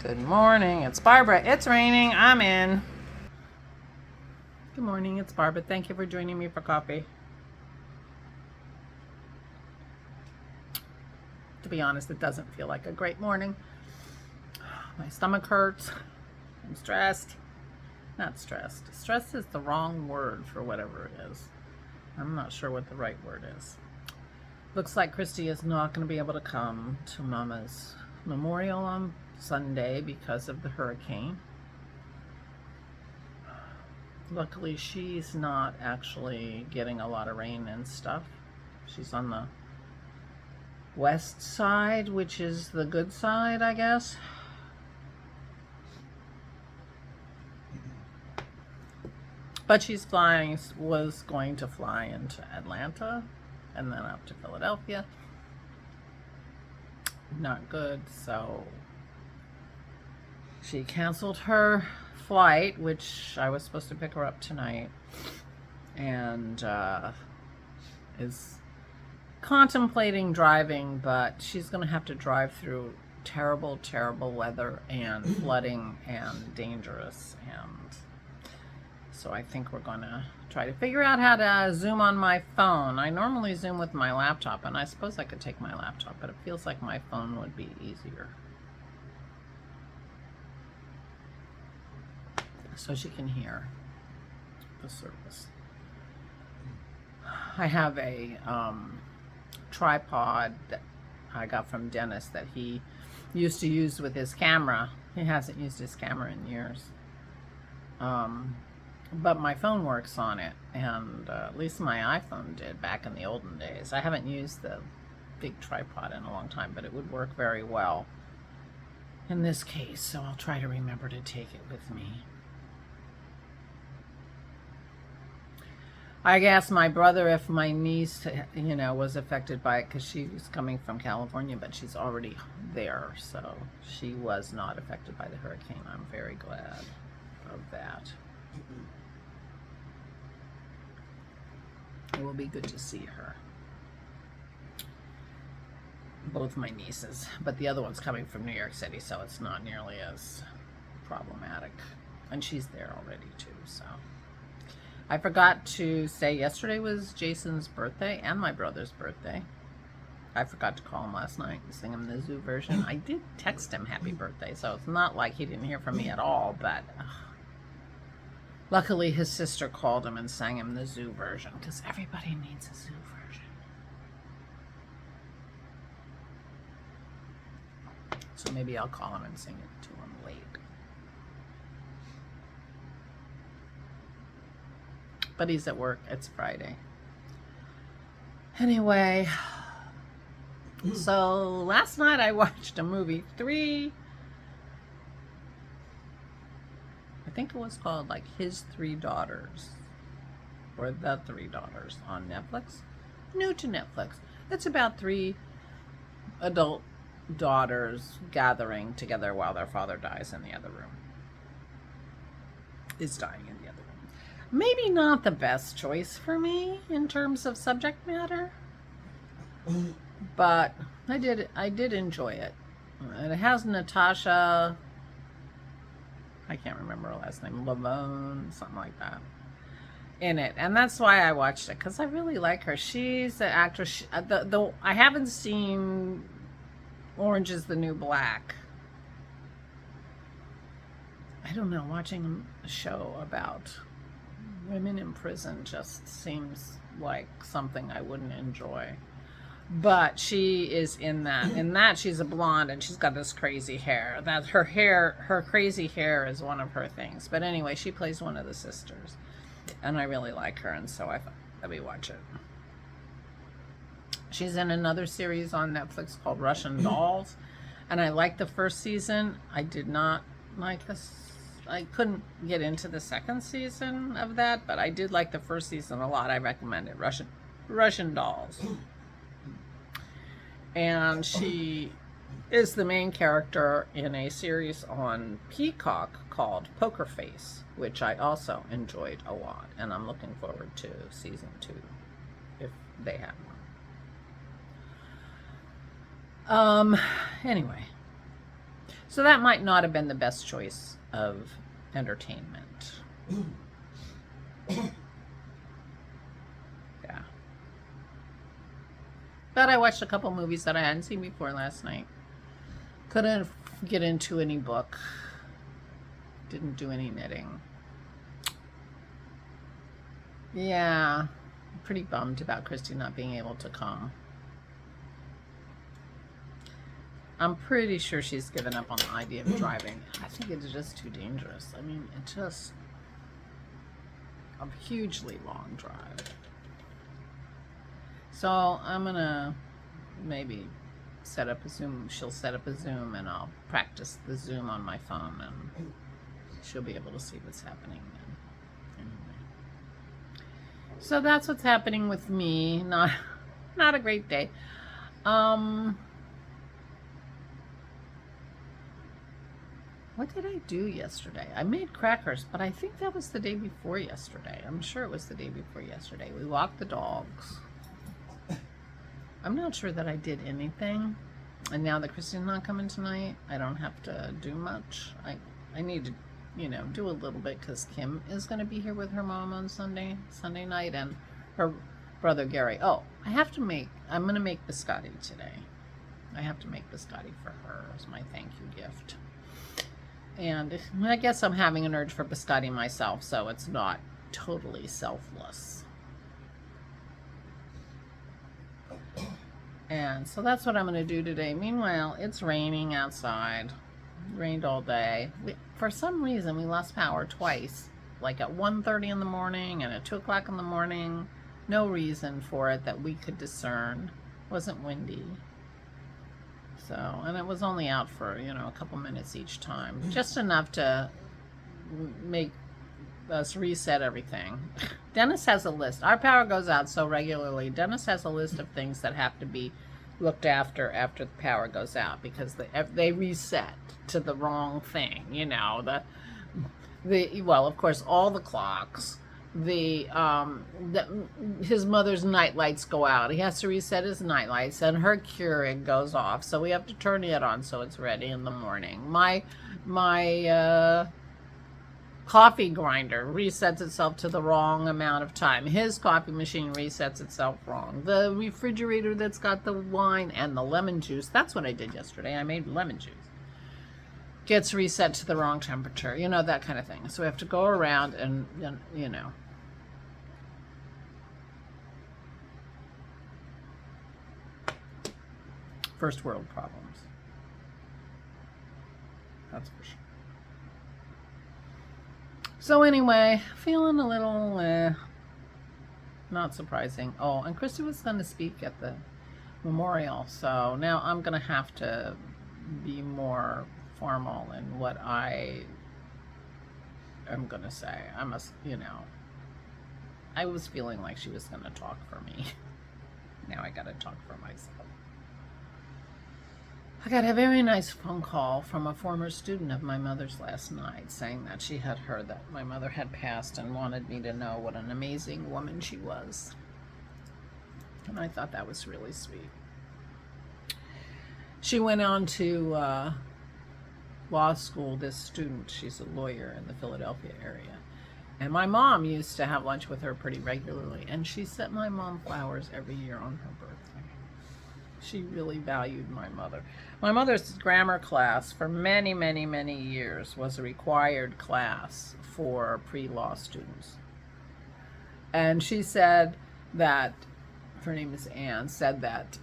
Good morning, it's Barbara. It's raining, I'm in. Good morning, it's Barbara. Thank you for joining me for coffee. To be honest, it doesn't feel like a great morning. My stomach hurts. I'm stressed. Not stressed. Stressed is the wrong word for whatever it is. I'm not sure what the right word is. Looks like Christy is not going to be able to come to Mama's memorial on Sunday because of the hurricane. Luckily, she's not actually getting a lot of rain and stuff. She's on the west side, which is the good side, I guess. But was going to fly into Atlanta and then up to Philadelphia. Not good, so she canceled her flight, which I was supposed to pick her up tonight, and is contemplating driving, but she's going to have to drive through terrible, terrible weather and flooding and dangerous, and so I think we're going to try to figure out how to Zoom on my phone. I normally Zoom with my laptop, and I suppose I could take my laptop, but it feels like my phone would be easier. So she can hear the service. I have a tripod that I got from Dennis that he used to use with his camera. He hasn't used his camera in years. But my phone works on it, and at least my iPhone did back in the olden days. I haven't used the big tripod in a long time, but it would work very well in this case, so I'll try to remember to take it with me. I asked my brother if my niece, was affected by it, because she was coming from California, but she's already there, so she was not affected by the hurricane. I'm very glad of that. It will be good to see her. Both my nieces, but the other one's coming from New York City, so it's not nearly as problematic. And she's there already too, so. I forgot to say yesterday was Jason's birthday and my brother's birthday. I forgot to call him last night and sing him the zoo version. I did text him happy birthday, so it's not like he didn't hear from me at all, but luckily his sister called him and sang him the zoo version, because everybody needs a zoo version. So maybe I'll call him and sing it to him late. But he's at work. It's Friday. Anyway, so last night I watched a movie, I think it was called like His Three Daughters, or The Three Daughters, on Netflix. New to Netflix. It's about three adult daughters gathering together while their father dies in the other room. Is dying in the other room. Maybe not the best choice for me in terms of subject matter, but I did enjoy it. It has Natasha, I can't remember her last name, Lavone, something like that, in it, and that's why I watched it, because I really like her. She's an actress. I haven't seen Orange is the New Black. I don't know, watching a show about women in prison just seems like something I wouldn't enjoy. But she is in that. In that, she's a blonde and she's got this crazy hair. Her crazy hair is one of her things. But anyway, she plays one of the sisters, and I really like her, and so I thought, let me watch it. She's in another series on Netflix called Russian Dolls, and I liked the first season. I did not like this. I couldn't get into the second season of that, but I did like the first season a lot. I recommend it. Russian Dolls. And she is the main character in a series on Peacock called Poker Face, which I also enjoyed a lot, and I'm looking forward to season 2 if they have one. Anyway, So that might not have been the best choice of entertainment. Yeah. But I watched a couple movies that I hadn't seen before last night. Couldn't get into any book. Didn't do any knitting. Yeah. I'm pretty bummed about Christy not being able to come. I'm pretty sure she's given up on the idea of driving. I think it's just too dangerous. I mean, it's just a hugely long drive. So I'm gonna maybe set up a Zoom. She'll set up a Zoom and I'll practice the Zoom on my phone and she'll be able to see what's happening then. Anyway. So that's what's happening with me. Not a great day. What did I do yesterday? I made crackers, but I think that was the day before yesterday. I'm sure it was the day before yesterday. We walked the dogs. I'm not sure that I did anything. And now that Christy's not coming tonight, I don't have to do much. I need to, do a little bit because Kim is going to be here with her mom on Sunday night, and her brother Gary. Oh, I'm going to make biscotti today. I have to make biscotti for her as my thank you gift. And I guess I'm having an urge for biscotti myself, so it's not totally selfless. And so that's what I'm going to do today. Meanwhile, it's raining outside. It rained all day. For some reason, we lost power twice, like at 1:30 in the morning and at 2 o'clock in the morning. No reason for it that we could discern. It wasn't windy. So, and it was only out for, a couple minutes each time. Just enough to make us reset everything. Dennis has a list. Our power goes out so regularly. Dennis has a list of things that have to be looked after the power goes out because they reset to the wrong thing. Well, of course, all the clocks. His mother's night lights go out. He has to reset his night lights, and her Keurig goes off, so we have to turn it on so it's ready in the morning. My coffee grinder resets itself to the wrong amount of time. His coffee machine resets itself wrong. The refrigerator that's got the wine and the lemon juice, that's what I did yesterday. I made lemon juice. Gets reset to the wrong temperature, that kind of thing. So we have to go around and, first world problems. That's for sure. So anyway, feeling a little, not surprising. Oh, and Christy was going to speak at the memorial, so now I'm going to have to be more formal in what I am going to say. I was feeling like she was going to talk for me. Now I got to talk for myself. I got a very nice phone call from a former student of my mother's last night saying that she had heard that my mother had passed and wanted me to know what an amazing woman she was. And I thought that was really sweet. She went on to law school, this student. She's a lawyer in the Philadelphia area. And my mom used to have lunch with her pretty regularly. And she sent my mom flowers every year on her birthday. She really valued my mother. My mother's grammar class for many, many, many years was a required class for pre-law students. And she said that, her name is Anne, said that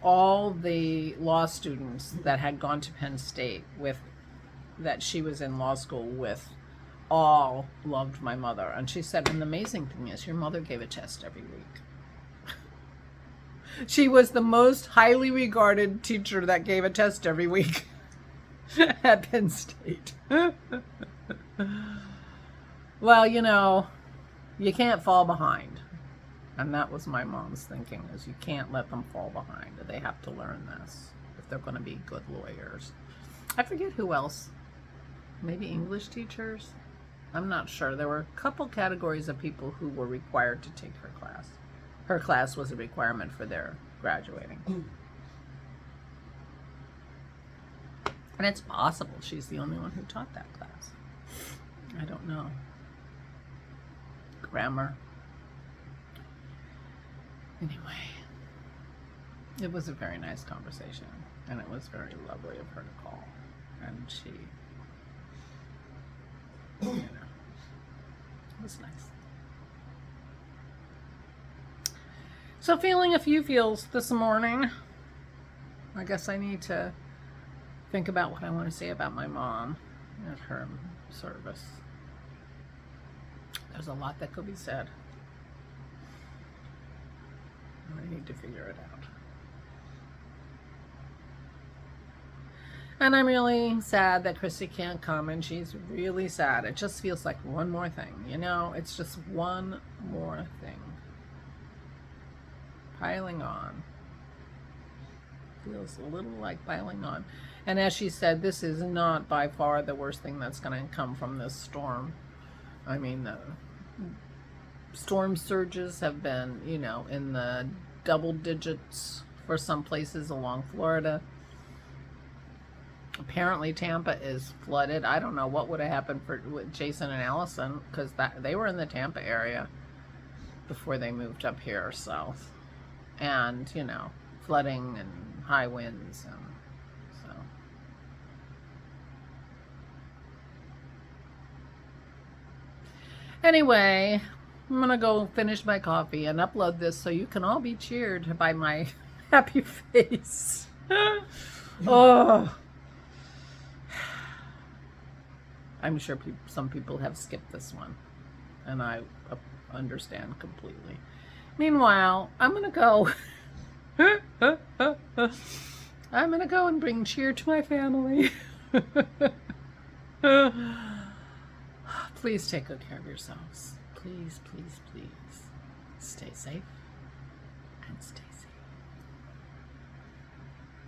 all the law students that had gone to Penn State that she was in law school with all loved my mother. And she said, and the amazing thing is your mother gave a test every week. She was the most highly regarded teacher that gave a test every week at Penn State. Well, you can't fall behind. And that was my mom's thinking, is you can't let them fall behind. They have to learn this if they're going to be good lawyers. I forget who else. Maybe English teachers? I'm not sure. There were a couple categories of people who were required to take her class. Her class was a requirement for their graduating. And it's possible she's the only one who taught that class. I don't know. Grammar. Anyway, it was a very nice conversation, and it was very lovely of her to call. And she, you know, it was nice. So feeling a few feels this morning. I guess I need to think about what I want to say about my mom at her service. There's a lot that could be said. And I need to figure it out. And I'm really sad that Chrissy can't come, and she's really sad. It just feels like one more thing, you know? It's just one more thing. Piling on. Feels a little like piling on. And as she said, this is not by far the worst thing that's going to come from this storm. I mean, the storm surges have been, you know, in the double digits for some places along Florida. Apparently Tampa is flooded. I don't know what would have happened with Jason and Allison, because they were in the Tampa area before they moved up here south. And, you know, flooding and high winds, and so. Anyway, I'm gonna go finish my coffee and upload this so you can all be cheered by my happy face. Oh, I'm sure some people have skipped this one, and I understand completely. Meanwhile, I'm gonna go. I'm gonna go and bring cheer to my family. Please take good care of yourselves. Please, please, please. Stay safe and stay safe.